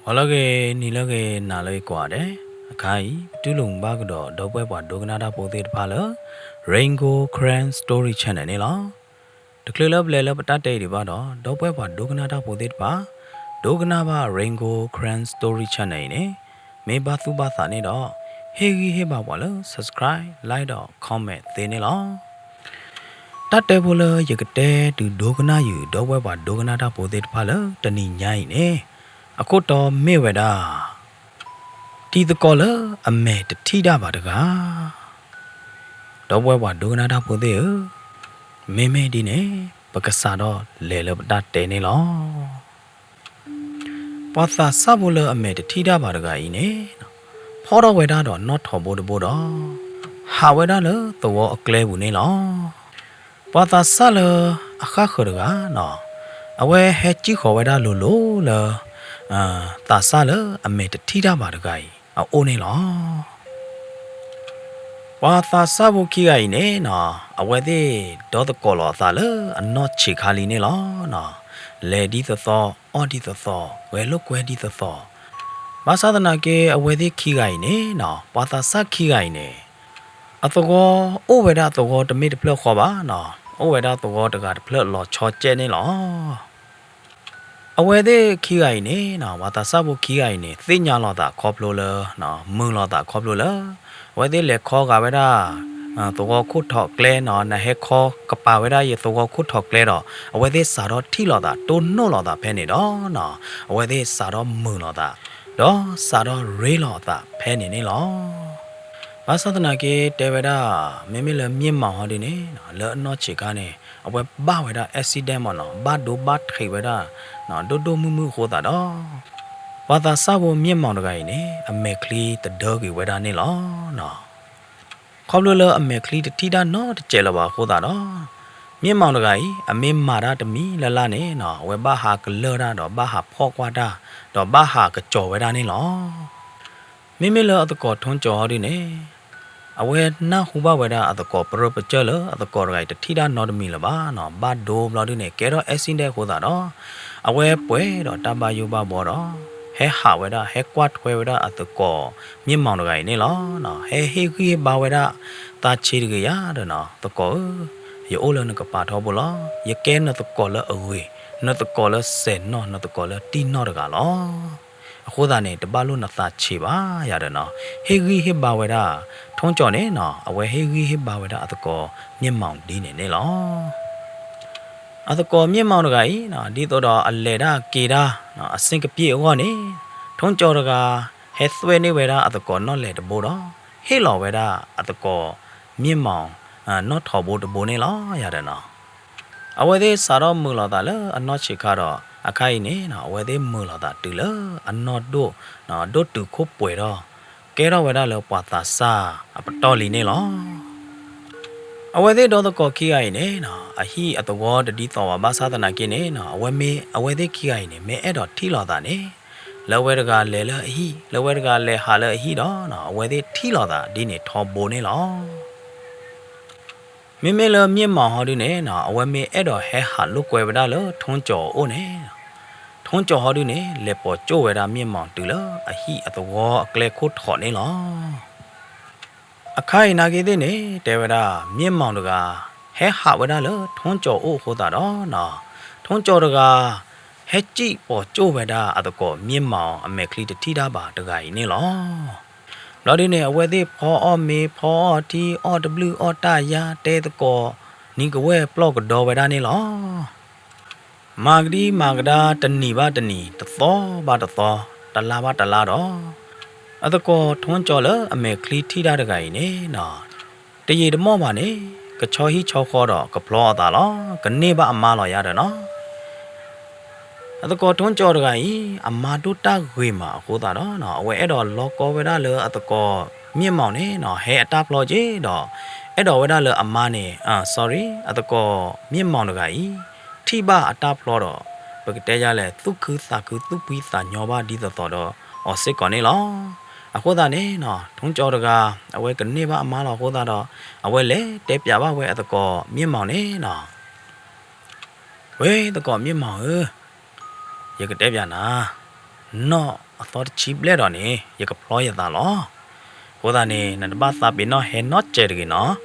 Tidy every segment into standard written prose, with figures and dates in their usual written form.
Olage nilage nalai kwade. Akai tulung bagdo dope pa dognada pote pala. Rainbow Cran Story Channel ni la. The club lela patate di ba do dope pa dognada pote pa. Dognaba Rainbow Cran Story Channel ni. Me ba tu ba sa ni do. Hegi he ba wala subscribe like do comment te ni la. Tate bola yekate tu dogna yu dope pa dognada pote pala tani nyai ni. Ako to me weda. Ti the color a me the tida badaga. Dowe wa donada pode. Me dine. Pakasado lele da tene lo. Pasa sabula a me the tida badaga ine. Pora weda do not hobo the boda. Ha weda le the war a clebu ne lo. Pasa sala a kakuraga no. Awe hechi ho weda lolo le. Ta sala a me the tida badaga. A one lo. Wata sabu kia ine na awede do the color thale a not chikali ne la na lady the thaw odi the thaw we look where the thaw Masadana ke awede kia ine na wata sa kia ine Athogo oveda thogo to meet plug hoba na oveda thogo to got plug lo choche ne la Awede kia ine na wata sabu kia ine thinya lo da koplola na moon lo da koplola Wede le call gaveda to could talk clean on a head call capaveda ye to could talk later. Away this saro tiloda, don't know loda penny do no. Away this saro moonoda. Do saro reloda penny ni lo. Pasadanaki deveda mimila mima hodine, learn no chicane. Away baweda accident on badu bat heveda, no do mumu hoda do. Wata sabo mima gaine, a mekli the doggy weda ni lo no. Koblo a mekli the tida no the jelaba hoda no. Me monogai a me mara to me la lane no we baha lura do baha pokwada do baha ka choweda ni lo. Mimila at the court ton jodine. Away na huba weda at the corporate pachella at the correct the tida not milaba no bad do bloodine kero esinde hoda no. Away pue do tabayuba boro. He ha weda he quat weda at the core. Me monogai ni lo no he ba weda ta chiri ya no the core. You all in a patobolo, you can not the collar away, not the collar said no, not the collar tea not a galo. Hodane the balloon of that chiba, yadana. Hegi he baweda, Tonjone no, away hegi he baweda at the core, near Mount Dean in Elo. At the core, near Mount Gai, no, dito a leda, kida, a sink a pea one, Tonjoraga, Hethwene weda at the core, not let the boda, Hilo weda at the core, near Mount. Not hobo the bone la yadana. Away sara mula dala, and not chicaro, a kaine, away the mula that tilla, and not do, no do to coop puero. Get away the pata sa, a patoli nela. Away they do the cocky aine, a he at the word the dito of basada nakine, away me, away the kiaine, me edo tila dane. Lowerga lela he, lowerga le hala he don, away the tila da, dine top bone la. Mimela mima hodine na awame edo he ha look weda lo tonjo one. Tonjo hodine lepo jo weda mima tula a he at the war a clay coat hot ne la. A kai nagidine deveda mima ga he ha weda lo tonjo o hoda na. Tonjo ga he chi po jo weda at the go mima a mekli the tida ba the guy ne la. Lodine away paw or me paw T or the blue or taya te the core nigaway plug door with any law. Magdi magda taniba tani the thaw but the thaw the lava the lado. Other core tonjola a me cleatida the guy ne no. The ye the momane, kachohi chokoda, kaplaw the law, caneba a malo yada no. At the cotton jorgai, a maduta guima, who that on, or edo loco with a at the core, mere money, no hair tap logi, do edo with a money, sorry, at the core, mere monogai, tiba a tap lodo, but tejale, thuku saku, tupisa, nyoba, did the thodo, or sick on a law. A hodane, no, tonjoga, awake a neighbor a mile of hodado, away, tape yaba way at the core, mere money, no. Way the core, mere money. You could have na. no I thought cheap let on eh you could ploy that law cô ta nè nè ba sa bị nó hẹn nó chơi được nó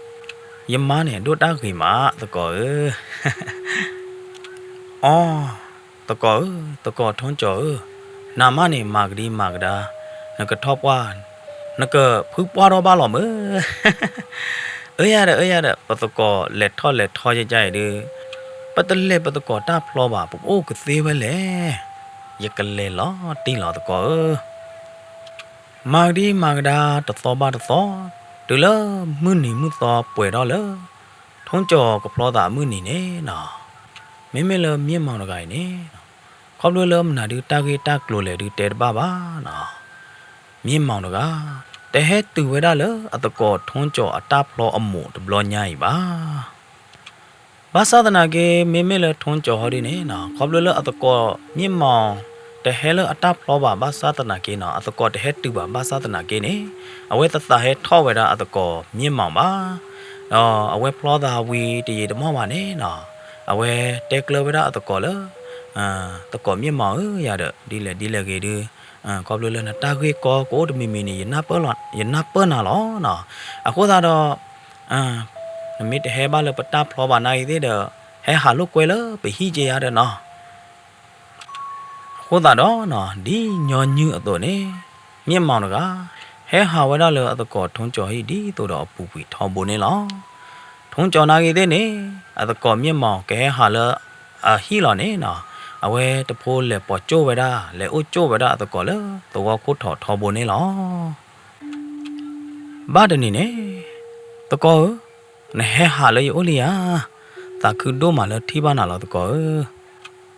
yếm má nè đốt đá ghi má tao có thôn chỗ nà má nè mạc đi mạc đà nó cái top qua nó cái phước qua đó ba lỏm ơi ya đó bắt tao có lẹt thoi chạy đi bắt tao có ta plo bà bụng ô cái gì vậy lẽ giờ cái lẹ ló tin lọ tao có mạc đi mạc đà tao ba tao từ lỡ mưa nỉ mưa to bụi đó lỡ thôn chỗ có plo ta mưa nỉ nè nọ mấy lỡ miếng màu nó gai nè không đôi lỡ mà đưa ta lùi lại đưa tết ba nọ miếng màu nó gaiแต่เฮ็ดตัวไว้ได้เลยอัตโกทงจออัตพลออมูตบลอใหญ่บ้าภาษาตนาเกเมเลยทงจอฮอดีนี่นะขอบเลยอัตโกมีมองแต่เฮ็ดเลยอัตพลอภาษาตนาเกนะอัตโกแต่เฮ็ดตัวภาษาตนาเกนี่เอาไว้ตัดเฮ็ดท่อไว้ได้อัตโกมีมองบ้าเอาไว้พลอดาวีดีดมอวานี่นะเอาไว้เต็กเลยไว้ได้อัตโกเลยตะโกมีมองอย่าเด้อดีเลยเกดือก็เลยนะตาเกก็โกดมีนี่ยันนับเปิ้ลน่ะล้อเนาะอะโคตาดอมิดเฮบาเลยปตาพลอบานายเด้อเฮหาลูกกวยเลยไปฮีเจียเด้อเนาะโคตาดอเนาะดีญอญือตัวนี้เมียมองกะเฮหาไว้ได้เลยอะตะกอทงจอฮีดีตัวดอปูปีทอบุนี่ล้อทงจอนาเกเด้นี่อะตะกอเมียมองแกหาเลยฮีล้อนี่เนาะเอาไว้ตะโพลเลยปอโจ้ไว้ได้เลยโอโจ้ไว้ได้ตะกอเลยตัวโคตรทอบุนี่ล้อบ้าเดนี่เนี่ยตะกอเนี่ยหาเลยโอเลียตาคือโดมาเลยที่บ้านเราตะกอ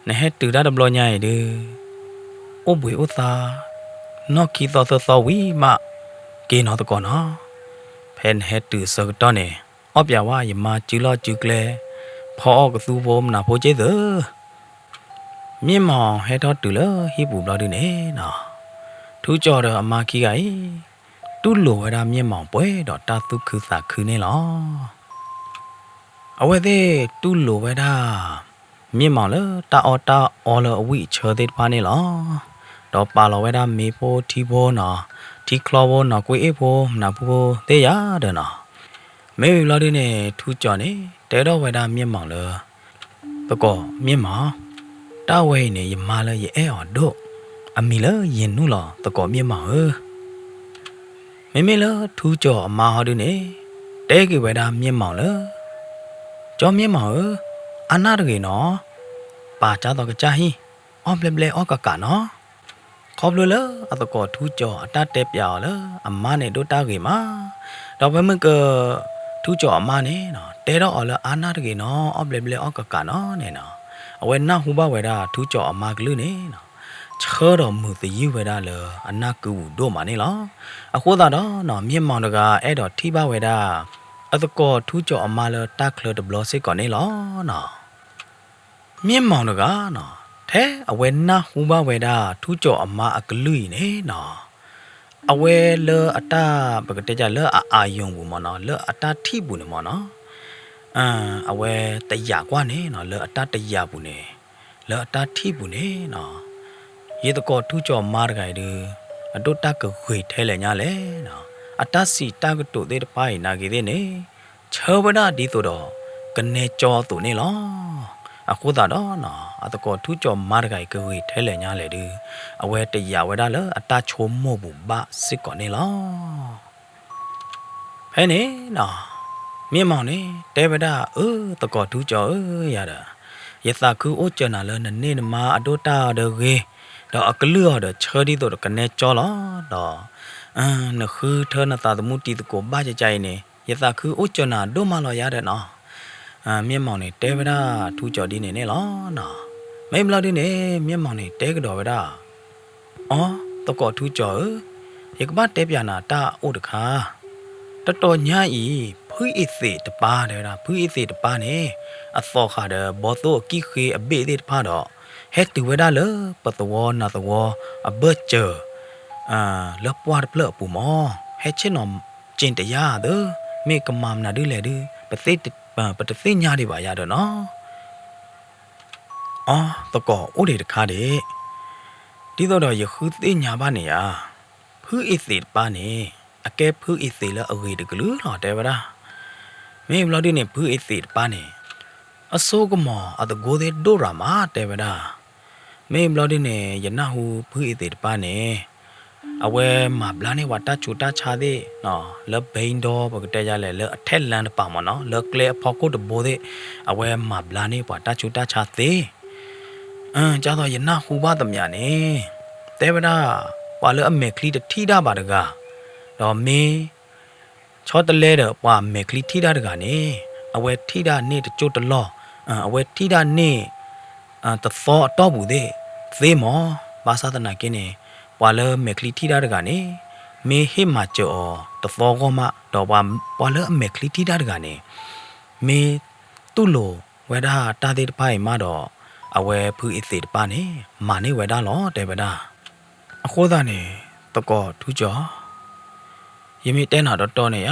เนี่ยตื่นได้ดับลอยใหญ่ดื้อโอ้บุยโอตานอกขี้ต่อวิมาเกนอตะกอเนาะเพนเฮตื่นเสกตอนเนี่ยอบอย่าว่าอย่ามาจื้อล้อจื้อแกลพอออกสู่ผมน่ะโพเจเด้อมีหมอเฮทอตื่นเลยฮิบุบลอดื้อเนี่ยเนาะทุจอเด้อมาขี้ไก่တူးလိုဝရမျက်မှောင်ပွဲတော့တာသူခုစာခုနေလောအဝဲသေးတူးလိုဝရမျက်မှောင်လေတာအော်လအဝိချေသေးပါနေလောတော့ပါလောဝရမေဖို့ထီဖို့နော်ထီကလောဖို့နော်ကိုအေးဖို့နာဖို့သေးရတဲ့နော်မေလော်ဒီနေထူးကြော်နေတဲတော့ဝရမျက်မှောင်လေတကောမျက်မှောင်တာဝဲနေရမလဲရဲ့အဲအော်တို့အမီလေရင်နုလောတကောမျက်မှောင်မေလေထူးကြော်အမာဟောဒုနေတဲကေဝဲတာမြင့်မောင်လေကြောမြင့်မောင်အနာတကေနော်ပါကြတော့ကြဟင်းအော်ပလေအော်ကနော်ခေါပလလေအတကောထူးကြော်အတတဲပြော်လေအမနဲ့တို့တာကေမှာတော့ဘမကထူးကြော်အမနဲ့နော်တဲတော့အော်လေအနာတကေနော်အော်ပလေအော်ကနော်နဲ့နော်အဝဲနာဟူဘဝဲတာထူးကြော်အမကလူနဲ့နော်ချောတော်မူတည်ဝဲတာလေအနာကူတို့မနေလားအခုသာတော့နော်မြင့်မောင်တကအဲ့တော့ထိပါဝဲတာအတကောထူးကြော်အမလေတက်ခလဒဘလစစ်ကောနေလားနော်မြင့်မောင်တကနော်ထဲအဝဲနာဟူပါဝဲတာထူးကြော်အမအကလူနေနော်အဝဲလေအတာပကတဲ့ကြလေအာယုံဘူးမနော်လေအတာထိဘူးနေမနော်အဝဲတရကွာနေနော်လေအတာတရဘူးနေလေအတာထိဘူးနေနော်ရေတကောထူးကြော်မားတကိုင်ဒီအတုတကခွေထဲလေညာလေနော်အတစီတကတုသေးတပိုင်နာကြီးသေးနေချောပဒဒီဆိုတော့ကနေကြောတူနေလောအခုသာတော့နော်အတကောထူးကြော်မားတကိုင်ခွေထဲလေညာလေဒီအဝဲတရဝဲတာလေအတချိုးမို့ဘူးဘာစစ်ကောနေလောဖဲနေနော်မြင့်မောင်နေတဲပဒတကောထူးကြော်ရတာယသခုအိုကျနာလေနေနမအတုတာတော့ကေတော့အကလူရတော့ချောဒီတော့ကနေကြောလာတော့နခုထနတာသမုတီတကိုဘာကြိုင်နေယသခုဥကျနာဒုမလောရတဲ့နော်မြင့်မောင်နေတဲဗဒါထူးကြော်ဒီနေနေလောနော်မိမလောက်ဒီနေမြင့်မောင်နေတဲကတော်ဗဒါအော်တကောထူးကြော်ရကဘတဲပြနာတာဥတခါတတော်ညာဤဖွိအစ်စေတပါတဲ့ဒါဖွိအစ်စေတပါနေအစောခါတဲ့ဘောတော့ကိခေအဘေတဲ့ဖာတော့เฮ็ดติเวดาเลปะตวนาตวอเบเจอเลปวาดเปลปูหมอเฮ็ดเช่นนอมจินตยาเด้อเมกมามนาดื้อแลดื้อปะเตปะตะสิญาดิบายาเด้อเนาะอ๋อตะกอโอเดตะคาเด ဒီတော့ရခုသိညာပါနေရဖူးအစ်စီပါနေအကဲဖူးအစ်စီလအဝေတကလူတော့တယ်ဗလားမင်းဘလို့ဒီနေဖူးအစ်စီပါနေအစိုးကမောအတကိုတဲ့ဒိုရာမာတယ်ဗလားမင်းဘလို့ဒီနေယနာဟုဖူးအစ်စီပါနေအဝဲမှာဘလာနေဝတာချူတာချာတဲ့နော်လဘိန်တော့ဘကတဲ့ရလဲလအထက်လန်ပါမနော်လကလေဖောက်ကုတ်ဘိုးတဲ့အဝဲမှာဘလာနေဝတာချူတာချာသေးကြတော့ယနာဟူပါတမြနေတဲဗဒါပါလအမေကလီတထီတာပါတကားတော့မင်းချောတလဲတော့ပါမေကလီထီတာတကားနေအဝဲထီတာနေတကျုတ်တလောအဝဲထီတာနေတသောတော့ဘူးသေးသေမောဘာသာတနာကင်းနေပါလမေကလီထီတာတကားနေမေဟိမကျော်တသောကမတော့ပါလအမေကလီထီတာတကားနေမေသူ့လိုဝဲဒါတာတဲ့ဖိုင်မတော့အဝဲဖူးအစ်သေးတပါနေမာနေဝဲဒါလောတဲဗဒါအခိုးသားနေတကောထူးကြောယမိတဲနာတော့တော်နေရ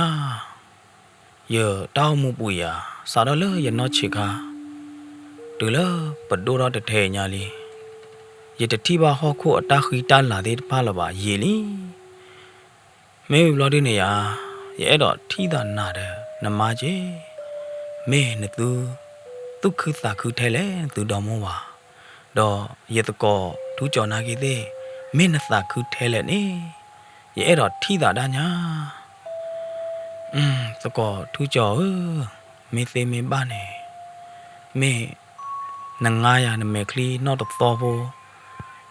ရတောင်းမှုပူရစာတော့လေရနော့ချီခါတူလပဒိုရတထဲညာလီရတတိပါဟောခုအတခီတလာသေးတပါလပါရေလီမေဘလော်ဒီနေရရဲတော့ထီးတာနာတယ်နမကြီးမေနသူဒုက္ခသာခုထဲလေသူတော်မောပါတော့ရတကောထူးကြောနာကြီးသေးမင်းနသာခုထဲလေနေရဲတော့ထီးတာဒါညာသကောထူးကြောမေသေးမင်းပါနေမေနငါရနမေကလီတော့တော့ဘော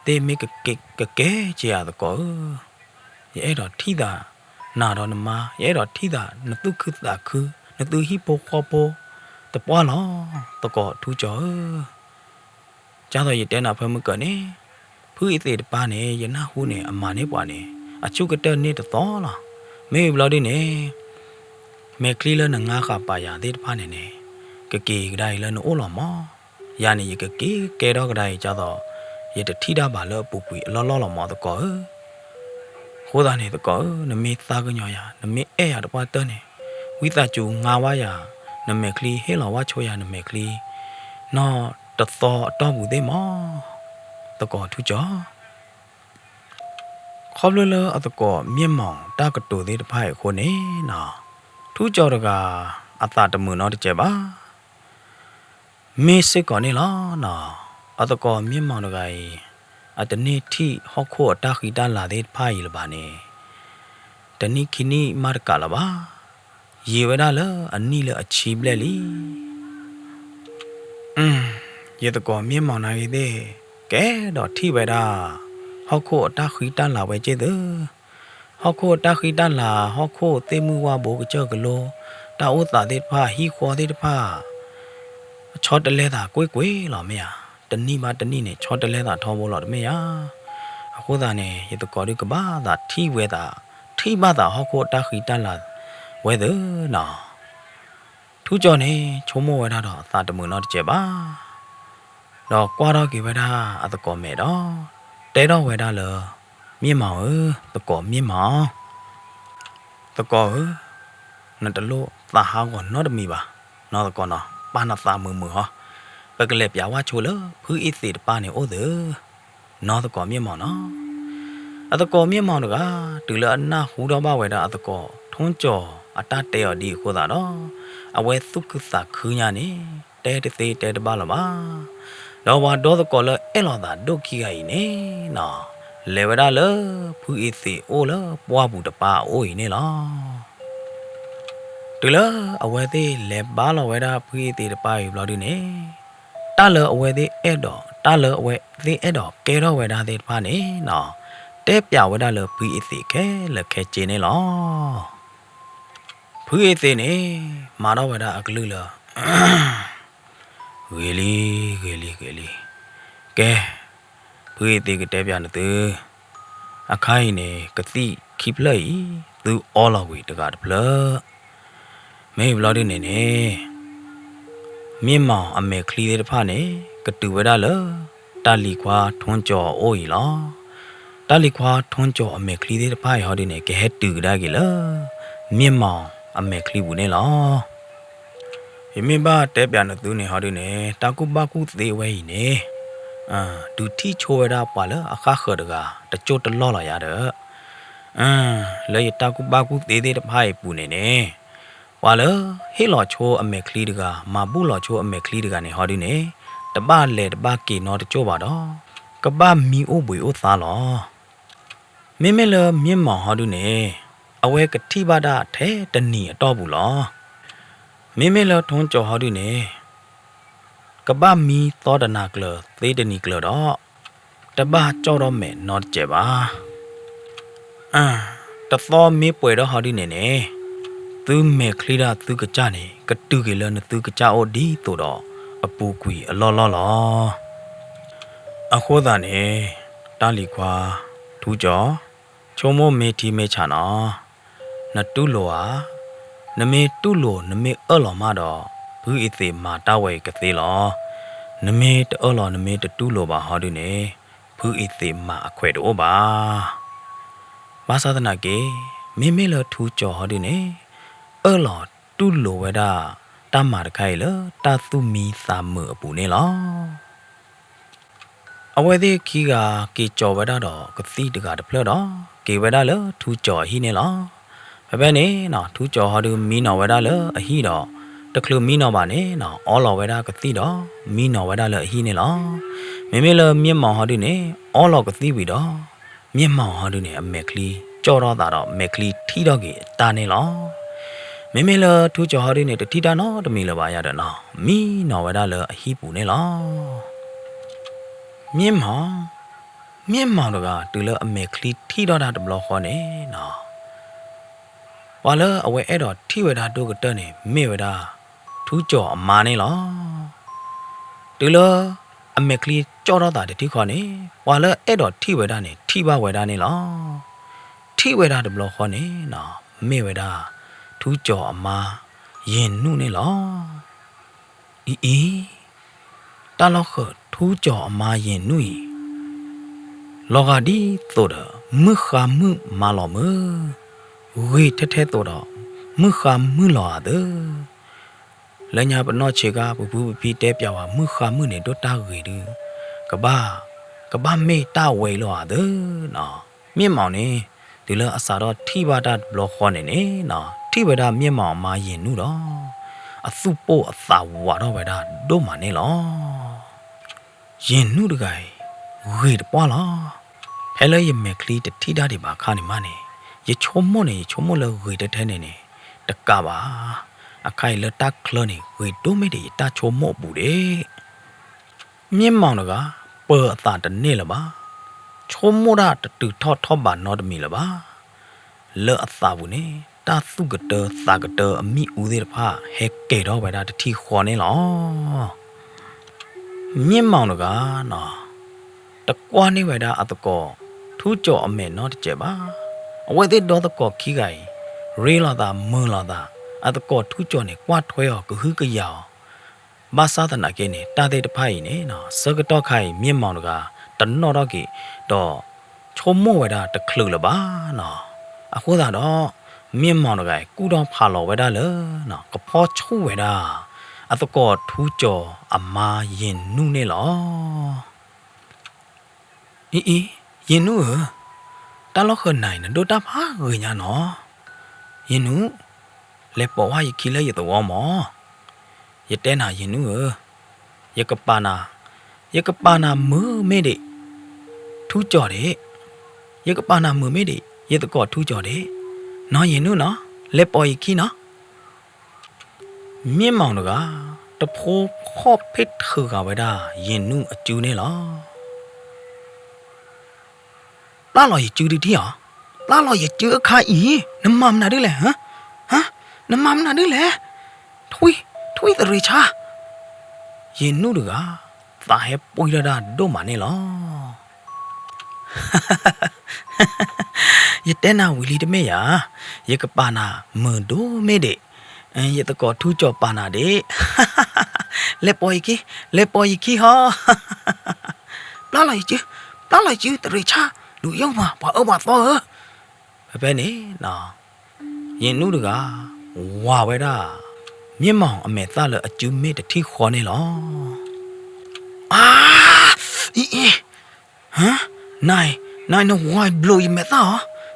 တေမေကကဲကြရတကောရဲတော့ထီးတာနာတော့နမရဲတော့ထီးတာနတုခုသာခုနတုဟိပိုခေါ်ပိုတပွားလောတကောထူးကြောကျတော့ရတဲနာဖမကနေဖူးအသေးတပါနေယနာဟုနေအမာနေပွားနေအချုပ်ကတဲ့နေတော့လားမေဘလော်ဒီနေမေကလီလနငါခပါရသေးတပါနေနေကကေကဒိုင်လနအိုလောမောယာနေကကေကဲတော့ကဒိုင်ကျတော့ရတထီတာပါလောပူပူအလောလောလောမောတကောဟိုးသားနေတကောနမေသားကညောရနမေအဲ့ရတပွားတန်းနေဝိသကျူငါဝါရနမေကလီဟဲလောဝါချိုရနမေကလီနော်တသောတော့ဘူးသေးမောတကောထူးကြောခေါပလလအတကောမြင့်မောင်တကတူသေးတဖိုင်ခိုနေနော်ထူးကြောတကအတာတမှုနော်တကြပါမေစစ်ကောနေလားနော်အတကောမြင့်မောင်တကအတနေ့ထိဟော့ခိုအတခိတလာသေးဖိုင်လပါနေတနိခိနိမာရကလာပါရေဝဒလအနိလအချီပလက်လီရေတကောမြင့်မောင်နိုင်သေးကဲတော့ထိပဲတာဟောက်ခိုအတခိတလာပဲကျဲ့ဟောက်ခိုတခိတလာဟောက်ခိုတေမှုဝဘိုကကြောက်ကလောတာဥတာတဲ့ဖာဟီခေါ်တဲ့ဖာချောတလဲတာကွေလော်မရတနိမတနိနဲ့ချောတလဲတာထောဘောလော်တမရအခုသာနဲ့ရေတကောဒီကဘာသာထိဝဲတာထိမတာဟောက်ခိုတခိတလာဝဲတဲ့နော်ထူးကြောနေချုံမဝဲတာတော့သာတမှုတော့တကြပါတော့ကွာတော့ကေဝဲတာအတကောမဲတော့တဲတော့ဝဲတာလောမြင့်မောင်တကောမြင့်မောင်တကောနတလို့သာဟာကောနော်တမီပါနော်တကောနော်ပါနသာမမှုဟောပကလက်ပြဝါချိုလဖူးအစ်စီတပါနေအိုးသနော်တကောမြင့်မောင်နော်အတကောမြင့်မောင်တကတူလအနာဟူတော့ပါဝဲတာအတကောထုံးကြော်အတတဲရဒီခိုးတာတော့အဝဲသုက္ကသခူးညာနေတဲတသေးတဲတပါလပါတော့ဘာတော့ကောလအဲ့လောတာဒုက္ခိကကြီးနေနော်လေဝဒလဖူအစ်စီအိုလပွားဘူးတပါအိုးနေလားတူလအဝဲသေးလေပါလဝဲတာဖူအစ်စီတပါယူဘလို့ဒီနေတလအဝဲသေးအဲ့တော့တလအဝဲသေးအဲ့တော့ကဲတော့ဝဲတာသေးတပါနေနော်တဲပြဝဲတာလဖူအစ်စီခဲလက်ခဲကျင်းနေလားဖူအစ်စီနေမာတော့ဝဲတာအကလူလားဝေလီကဲဖူးသေးကတဲပြနတဲ့အခါင်းနေကတိခိပလိုက်သူအော်လာဝေတကတပလမေဘလော်ဒီနေနေမြင့်မောင်အမေခလီတဲ့ဖာနေကတူဝဲတာလတာလီခွာထွန်းကြော်အိုးရီလားတာလီခွာထွန်းကြော်အမေခလီတဲ့ဖာဟောဒီနေကဲဟက်တူဒါကြီးလားမြင့်မောင်အမေခလီဘူးနေလားယမင်းပါတဲပြနသူနေဟောဒီနေတာကုပကုသေးဝဲနေ ดูที่โชว์ได้ป่ะเลยอาคาเขดกาแต่โจตลอดเลยเด้อเลยตากูบากูเตะๆพายปูเนี่ยป่ะเลยเฮลอโชว์อเมคลีดกามาบูลอโชว์อเมคลีดกาเนี่ยฮอดูเนี่ยตบ้าเล่ตบ้าเกนอตโจบาดอกบ้ามีโอบุยโอซาลอไม่เลยมีหมอฮอดูเนี่ยเอาไว้กับที่บ้าดาเทตนีต่อบุลอไม่เลยทงจอฮอดูเนี่ยกบ้ามีตอดนากเลเตดนีกเลดอตบ้าจอรอแม่นอดเจ็บแต่ฟอมีป่วยดอฮอดูเนี่ยသူမဲခလီရာသူကကြနေကတူကလနသူကကြအော်ဒီတိုတော့အပူကွီအလောလောလောအခုသာနေတာလီခွာထူးကြောချုံမမေတီမဲချာနော်နတူလောဟာနမေတူလောနမေအော်လောမတော့ဘူးအသေးမာတဝဲကသေးလောနမေတောလောနမေတူလောပါဟောဒီနေဘူးအသေးမာအခွဲတော့ပါဘာသာဒနာကေမေမေလောထူးကြောဟောဒီနေลอตุโลเวดาตามมาตะไคลตาตุมีสามมือปูนี่ลอเอาไว้ที่ขี้กาเกจอเวดาดอกกตีตกาตะเพลดอเกเวดาเลทูจอฮีนี่ลอแบบนี้นะทูจอฮอดูมีนอเวดาเลอฮีดอตะคลุมีนอบานี่นะออลอเวดากตีดอมีนอเวดาเลอฮีนี่ลอမေเลမြင့်မောင်ဟောဒီနေအော်လောကသိပြီတော့မြင့်မောင်ဟောဒီနေအမေကလီကြောတော့တာတော့မေကလီထီတော့ကေတာနေလောမေလထူချော်ရင်းနဲ့တီတာနော်တမီလပါရတဲ့နော်မီနော်ဝဒလအဟိပူနေလားမြင့်မောင်တော့ကတူလအမေခလီထီတော့တာတဘလခေါ်နေနော်ဝါလအဝဲအဲ့တော့ထီဝဒတို့ကတနေမေဝဒထူချော်အမာနေလားတူလအမေခလီကြောတော့တာတီခေါ်နေဝါလအဲ့တော့ထီဝဒနေထီပါဝဒနေလားထီဝဒတဘလခေါ်နေနော်မေဝဒထူးကြော်အမာရင်နုနေလောအီတာလောက်ခထူးကြော်အမာရင်နုလောကဒီသောတာမခါမမာလောမဝေထထဲသောတာမခါမလောအဒလညာပနောချေကပပူပီတဲပြောင်မခါမနေတော့တာဂေဒကဘာမေတာဝေလောအဒနော်မြင့်မောင်နေဒီလအစာတော့ထိပါတာဘလောခေါ်နေနော်ထိဝဒမြင့်မောင်မာရင်နုတော့အစုပို့အသာဝါတော့ဝဒတို့မနေလောရင်နုတကိုင်ဝေတပွားလားဖဲလဲရမက်ကလေးတထိတာဒီပါခါနေမနေရချုံမနေချုံမလဲဝေတထဲနေတကပါအခိုင်လတက်ခလနေဝေတို့မေတချုံမော့ပူတယ်မြင့်မောင်ကပေအသာတနေလပါချုံမရတတူထောဘာနော်တမီလပါလဲအသာဘူးနေတာသုကတသာကတအမိဦးသေးတဖဟဲကေတော့ဗဒါတတိခေါ်နေလောမြင့်မောင်ကနော်တကွာနေဗဒါအတကောထူးကြော်အမေနော်တကြပါအဝဲသေးတော့တကောခီးကိုင်ရေလာတာမွန်လာတာအတကောထူးကြော်နေကွာထွဲရောကဟึကယောင်ဘာသာတနာကင်းနေတာတဲ့တဖိုင်နေနော်စကတော့ခိုင်မြင့်မောင်ကတနော်တော့ကေတော့ချုံမောဝဒါတခလူလပါနော်အခုသာတော့မြင့်မောင်ကကူတော့ဖာလောဝဲတာလေနော်ကဖောချိုးဝဲတာအတကောထူးကြော်အမာရင်နုနေလောရင်နုတလောက်ခနိုင်နဒိုတာဖာငွေညာနော်ရင်နုလေပေါ်ဝါယခိလေရတော့မောရတဲနာရင်နုရကပါနာမမေတဲ့ထူးကြော်တဲ့ရကပါနာမမေတဲ့ရတကောထူးကြော်တဲ့နော်ရင်နုနော်လက်ပေါ်ခီနော်မြင့်မောင်ကတဖိုးခော့ဖစ်ခါကဝဒါရင်နုအကျူနေလားလာလော်ရကျူတီဟာလာလော်ရကျူအခါဤနမမနာဒီလေဟမ်နမမနာဒီလေထွေးတရေချာရင်နုကသာဟဲပွိရတာတို့မနေလားရတဲနာဝီလီတမေယာရကပါနာမွန်ဒိုမေတဲ့ရတကောထူးကြော်ပါနာတဲ့လက်ပေါ်ကြီးခီဟာလာလိုက်ကျတရေချာလူရောက်မှာဘာအောက်မှာတော့ဘယ်နေနော်ရင်နုကဝါဝဲတာမြင့်မောင်အမေသားလအကျူမေတတိခေါ်နေလော ฮะนายน่ะวายบลูยแม่ตา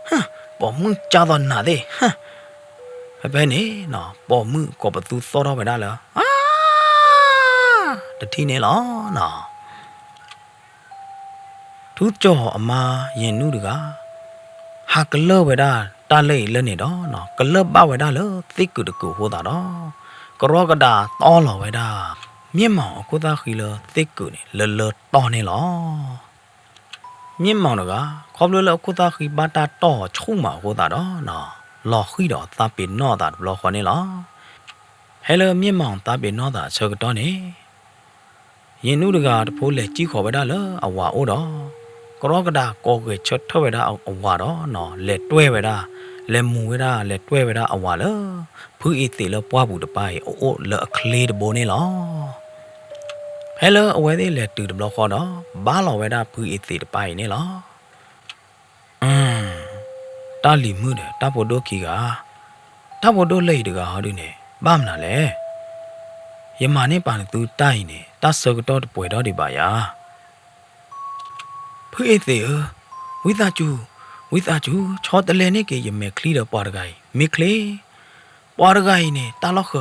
ฮะปอมึงจ้าตอนหน้าเด้ฮะไปนี่น่ะปอมึงก็ประตูซ้อတော့ไปได้เหรอตะทีนี่ล่ะน่ะทุจ่อအမာရင်နုတကဟာကလောဝဒါတာလေလနေတော့နော်ကလဘဝဒါလသိကုတကူဟောတာတော့ကရောကဒါတောလောဝဒါမြင့်မောင်အခုသားခီလသိကုနေလတောနေလောမြင့်မောင်တကခေါပလလအခုသားခီဘာတာတော့ချုံမဟောတာတော့နော်လောခီတော့သပိနောတာဘလောခေါ်နေလောဟဲလမြင့်မောင်သပိနောတာချက်တော့နေရင်နုတကတဖိုးလေကြီးခေါ်ဝဒါလအဝါအိုတော့ကရောကဒါကောကေချတ်ထဝဒါအဝါတော့နော်လက်တွဲဝဒါလက်မူဝဒါလက်တွဲဝဒါအဝါလဖူးအီတီလပွားဘူးတပိုင်အိုလက်အခလေးတဘိုးနေလောဟဲလအဝဲသေးလက်တူတဘလခေါ်တော့ဘာလောဝဒါဖူးအီတီတပိုင်နေလောတာလီမှုတယ်တာဖို့ဒိုခီကတာဖို့ဒိုလိတ်တကဟာဒီနေဘာမနာလဲယမနဲ့ပါသူတိုင်နေတာဆောကတော့ပွေတော့ဒီပါယာဖွေးသေးဝိသကျူချောတလဲနေကေယမေခလီတော့ပွားတကိုင်မေခလေပွားတကိုင်နေတာလောက်ခ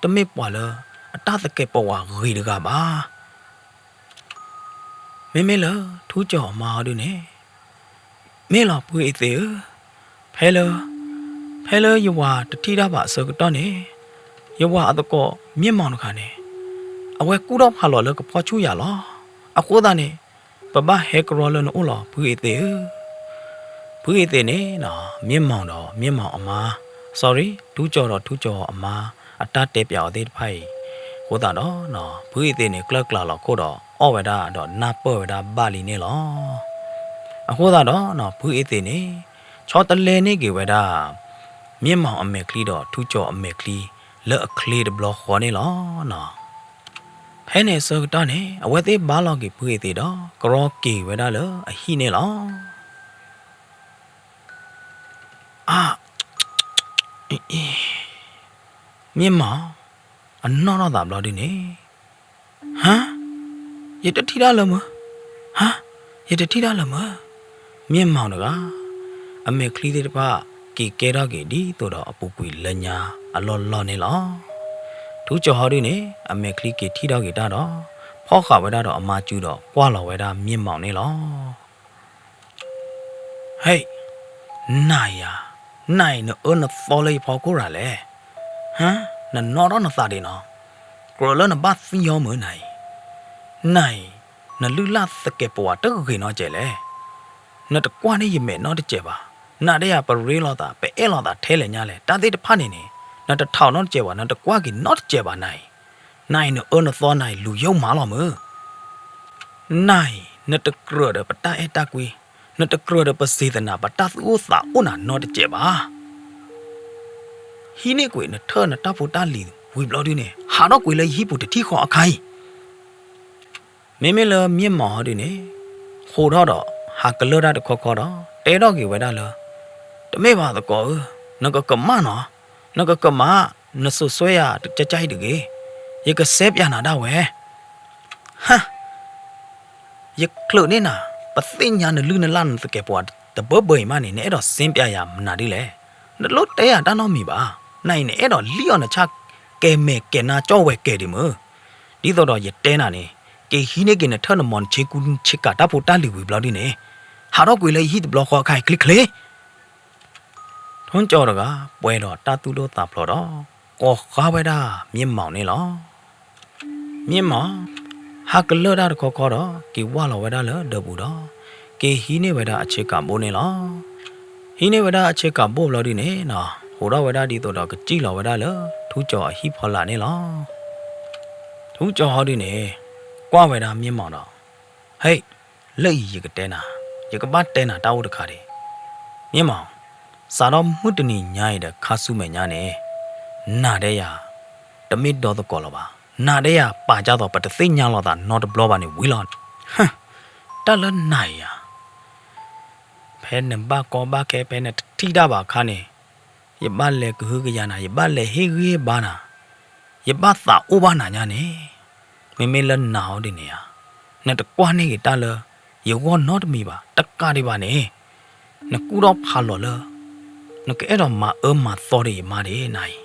တမေပွားလအတသကေပွားရီတကပါမေလထူးကြော်မာဒုနေမေလဖွေးသေးဖဲလယဝတတိတာပါဆောကတော့နေယဝအတကောမြင့်မောင်တခါနေအဝဲကူတော့ဖာလော်လကဖောချူရလောအခုသားနေပပဟဲကရောလနိုလောဘူးအေးနေနော်မြင့်မောင်အမာ sorry ထူးကြော်အမာအတတ်တဲပြော်သေးတဖိုင်ကိုသားတော့နော်ဘူးအေးသေးနေကလကလာလောကိုတော့အော်ဝဒါတော့နာပေါ်ဝဒါဘာလီနေလောအခုသားတော့နော်ဘူးအေးသေးနေချောတလဲနေကေဝဒါမြင့်မောင်အမေကလီတော့ထူးကြော်အမေကလီလက်အခလေးတဘလခေါ်နေလောနော်ဖဲနေစောတော့နေအဝဲသေးဘာလောက်ကေဖွေးသေးတော့ကရောကေဝဲဒါလအဟိနေလောမြင့်မောင်အနော်တော့တာဘလဒီနေဟမ်ရတတိရလမမြင့်မောင်တကအမေကလီတဲ့တပကေကဲတော့ကေဒီတို့တော့အပူပွေလညာအလောနေလောထူးကြော်ဟောဒီနေအမေကလီကေထီတော့ကေတာတော့ဖောက်ခဝဲတာတော့အမကျူတော့ပွာလောဝဲတာမြင့်မောင်နေလောဟေးနိုင်နော်အနဖော်လေးဖော်ကိုရလေဟမ်နော်တော့နသာဒီနော်ကရလနဘတ်ဖီယောမနိုင်နလူလာစကေပွားတော့ခေနော်ကျဲလေနော်တကွာနေရမဲနော်တကျဲပါနာတဲ့ပရေလောတာပဲအဲလောတာထဲလေညာလေတာသေးတဖတ်နေနော်တထောင်နော်ကျဲပါနော်တကွာကီနော်ကျဲပါနိုင်နော်အနသောနိုင်လူယုံမာလောမနိုင်နော်တကရတဲ့ပတာအတကွေနော်တကရတဲ့ပစေတနာပတာသုသာဥနာနော်တကျဲပါဟိနေကွေနော်ထနတာဖို့တာလီဝီဘလော်ဒီနေဟာတော့ကွေလေဟိပူတတိခေါ်အခိုင်မေလမြင့်မော်ဒီနေဟိုတော့ဟာကလော်တာတခေါ်တော့တဲတော့ကေဝဲတာလောတမေပါတကောနကကမနော်နကကမနဆုဆွဲရကြကြိုက်တကေရကဆဲပြနာတော့ဝဲဟာရကလို့နေနာပသိညာနလူနလန်စကေပွားတဘဘွေမနေနဲ့တော့စင်းပြရမနာဒီလေနလို့တဲရတန်းတော့မိပါနိုင်နေအဲ့တော့လီယောနချကဲမဲကဲနာကြောဝဲကဲဒီမဒီတော့ရတဲနာနေကေဟီနေကေနထနမွန်ချေကူချစ်ကတာပိုတာလီဝီဘလော်ဒီနေဟာတော့ကွေလေဟီတဘလော့ခေါ်ခိုင်ကလစ်ကလေထွန်းကြော်တကပွဲတော့တာတူလို့တာဖလို့တော့ကောခါဝဲတာမြင့်မောင်နေလောမြင့်မောင်ဟာကလော်တာခေါ်တော့ကေဝါလော်ဝဲတာလောဒဘူးတော့ကေဟီနေဝဲတာအချစ်ကမိုးနေလောဟီနေဝဲတာအချစ်ကပို့ဘလော်ဒီနေနော်ဟိုတော့ဝဲတာဒီတော့ကကြည့်လော်ဝဲတာလောထူးကြော်ဟီဖော်လာနေလောထူးကြော်ဟောဒီနေကွာဝဲတာမြင့်မောင်တော့ဟေးလက်ရကတဲနာရကပတ်တဲနာတောက်တခါတည်းမြင့်မောင်စာတော့မှုတနီညာရတဲ့ခါဆုမဲ့ညာနေနာတဲ့ရတမစ်တော်တော့ကော်လောပါနာတဲ့ရပါကြတော့ပတသိညာလောတာ not blow ပါနေဝီလောဟမ်တလနိုင်ရဖဲနဘကောဘခဲဖဲနဲ့ထိတာပါခါနေရပလေကဟူကရနာရပလေဟေဟေဘာနာရပသာအိုဘာနာညာနေမေလနာဟောဒီနေရ နဲ့တကွာနေကတလယောနော့မီပါတကားဒီပါနေနကူတော့ဖာလော်လနကအဲ့တော့မမသော်ရီမာဒီနိုင်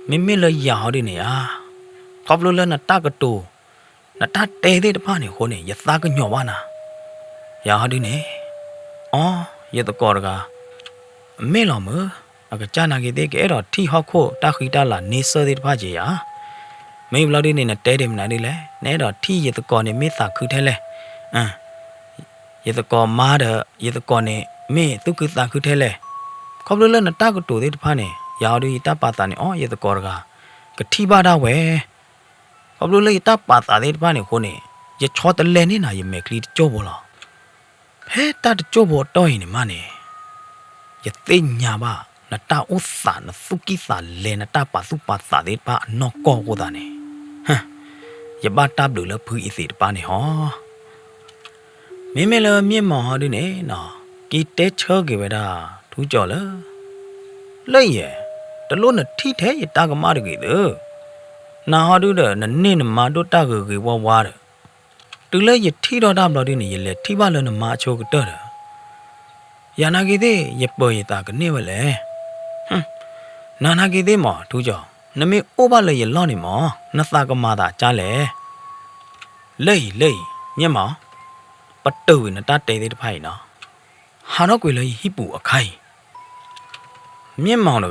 မိမိလရဟောဒီနေယာခေါပလိုလနတကတူနတတဲတဲ့တဖာနေဟိုနေယသားကညော့ပါနာရဟောဒီနေအော်ရတကောရကအမေလော်မအကကြနာကေတဲ့ကအဲ့တော့ထီဟော့ခိုတခိတလာနေစောတဲ့တဖာကြီးယာမင်းဘလောက်ဒီနေနဲ့တဲတယ်မနာနေလဲနဲတော့ထီရတကောနေမေသာခုထဲလဲရတကောမားတဲ့ရတကောနေမေသူကသာခုထဲလဲခေါပလိုလနတကတူတဲ့တဖာနေယာဒီတပါတာနေအော်ရတကောရကတိပါတာဝဲခေါပလိုလေတပါတာတဲ့တဖာနေခိုးနေရချောတလဲနေနာရမေကလီကြောဘောလားဟဲတတကြောဘောတော့ရင်နေမနေယသိညာပါနတဥစ္စာနသုကိစာလေနတပါစုပါစာတဲ့ပါနော့ကောကိုတာနေဟမ်ယဘတာဘလူလဖူးအစီတပါနေဟောမိမလမြင့်မော်ဟောဒီနေနော်ကီတဲချောကေဝဒါထူးကြော်လားလဲ့ရဲ့တလို့နထိထဲရတာကမားတကေတဲ့နာဟောဒုဒနနေနမာတို့တကေဝဝါတဲ့တူလဲရထိတော်တာဘလို့ဒီနေရလေထိပါလနမာအချိုကတဲ့ယာနာကေတဲ့ရပေါ်ရတာကနေဝလဲဟမ်နာနာကေတဲ့မော်ထူးကြော်နမေအိုးပါလေရလော့နေမော်နသကမာတာကြားလေလဲ့မြင့်မော်ပတူနတတဲတဲ့တဖိုင်နော်ဟာတော့ကွေလေဟိပူအခိုင်မြင့်မောင်တ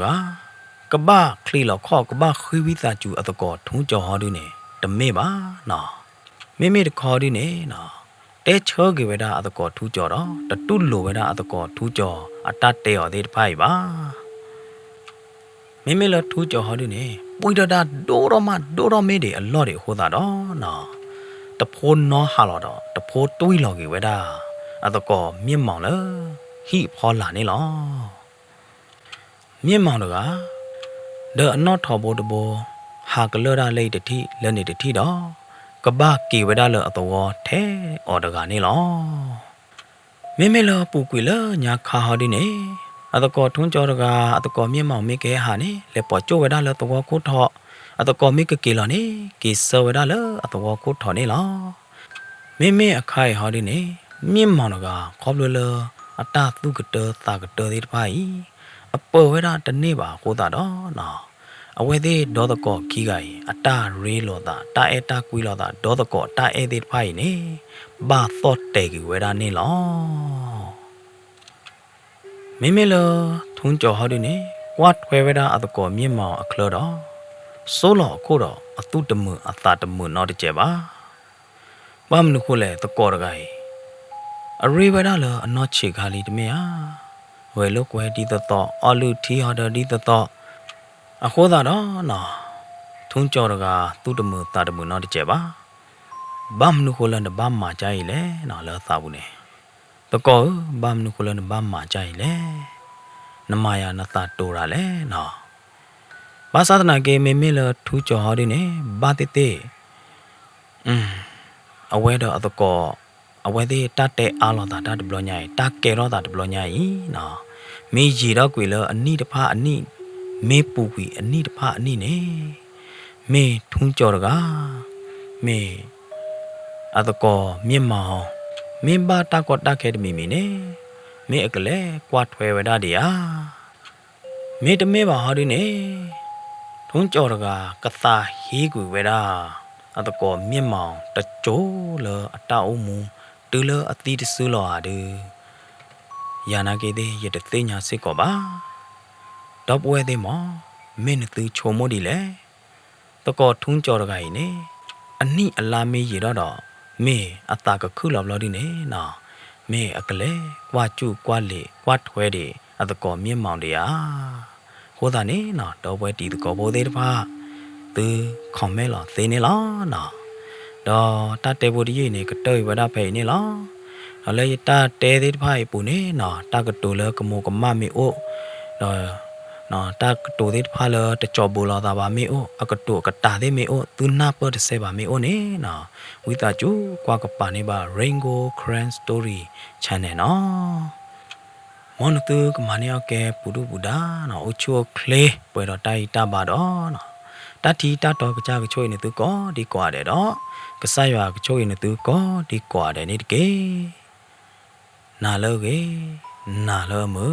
ကပခလီလောက်ခော့ကပခွေးဝိသာကျူအတကောထုံးကြော်ဟောဒီနေတမေပါနော်မိတခေါ်ဒီနေနော်တဲချောကေဝဒအတကောထူးကြော်တော့တတုလိုဝဒအတကောထူးကြော်အတတဲော်သေးတဖိုင်ပါမိလထူးကြော်ဟောဒီနေပွိတတာဒိုတော်မေတွေအလော့တွေဟိုတာတော့နော်တဖိုးနောဟာလော်တော့တဖိုးတွေးလော်ကေဝဒအတကောမြင့်မောင်လဟိဖောလာနေလောမြင့်မောင်တဒေအနော့ထော်ဘောတဘောဟာကလော်ရလေးတတိလက်နေတတိတော့ကဘာကေဝဒလအတော်ထဲအော်တကနေလောမိလပူကွေလညာခါဟောဒီနေအတကောထုံးကြောတကအတကောမြင့်မောင်မိကေဟာနေလက်ပေါ်ကျိုးဝဒလတော်ကိုထော့အတကောမိကကေလောနေကေဆဝဒလအတော်ကိုထော့နေလောမိအခိုင်ဟောဒီနေမြင့်မောင်တကခေါပလလအတသူကတသာကတသေးတဖိုင်အပေါ်ဝဲတာတနေ့ပါကိုတာတော့နော်အဝဲသေးဒေါ်တကောခီကိုင်အတရေးလောတာတာအဲတာကွီလောတာဒေါ်တကောတာအဲသေးဖိုင်နေဘာသော့တဲကြီးဝဲတာနေလောမိလထုံးကြော်ဟောဒီနေကွာထွဲဝဲတာအတကောမြင့်မောင်အခလောတော့စိုးလောကိုတော့အတုတမှုအတာတမှုတော့တကြပါဘာမနုခိုလဲတကောရကိုင်အရေဝဲတာလအနော့ချေခါလီတမေဟာဝဲလုကွဲဒီတော့အလူထီဟော်ဒဒီတော့အခိုးတာတော့နော်ထုံးကြော်တကသူ့တမှုတာတမှုတော့တကြပါဘာမနုခိုလန်ဘာမှကြိုင်လဲနော်လောသာဘူးနေတကောဘာမနုခိုလန်ဘာမှကြိုင်လဲနမယာနတာတိုရာလဲနော်ဘာသာတနာကေမေလထူးကြော်ဟောဒီနေဘာတေတေအဝဲတော့အတကောအဝဲသေးတတဲအားလောတာတဘလညိုင်တကဲတော့တာတဘလညိုင်နော်မေကြီးတော့ကွေလအနိတဖာအနိမေပူကွေအနိတဖာအနိနေမေထုံးကြော်တကမေအတကောမြင့်မောင်မင်းဘာတကောတခဲတမီမီနေမေအကလဲကွာထွဲဝဒတရာမေတမေပါဟောဒီနေထုံးကြော်တကသာဟေးကွေဝဒအတကောမြင့်မောင်တကြိုးလအတအုံမူတူလအတိတဆူလောဟာဒယာနာကေတဲ့ရတသိညာစစ်ကောပါတော့ပွဲသေးမောမင်းသူချုံမို့ဒီလေတကောထုံးကြော်တကိုင်နေအနိအလာမေးရတော့မေအတာကခုလော်လော်ဒီနေနော်မေအကလဲကွာကျုကွာလေကွာထွဲတယ်အတကောမြင့်မောင်တရားဟိုတာနေနော်တော့ပွဲတီတကောဘိုးသေးတပါသူခေါမဲလောသေးနေလားနော်တော့တတဲဘူဒီယေနေကတဲဝဒဖိနေလားအလေတတဲသေးတဖိုင်ပူနေနော်တကတူလကမိုကမမီအိုနော်တကတူသေးတဖာလတကြောဘူလာတာပါမီအိုအကတူကတာသေးမီအိုသူနာပတ်ဆေပါမီအိုနေနော်ဝိတာကျူကွာကပါနေပါ Rainbow Cran Story Channel နော်မွန်တူကမနီယောကဲပူဒူပူဒါနော်အချိုကလေပွဲတော့တိုင်တပါတော့နော် ta thi ta to ka cha ka choi ne tu ko di kwa de do ka sa ya ka choi ne tu ko di kwa de ni de ke na lo ge na lo mu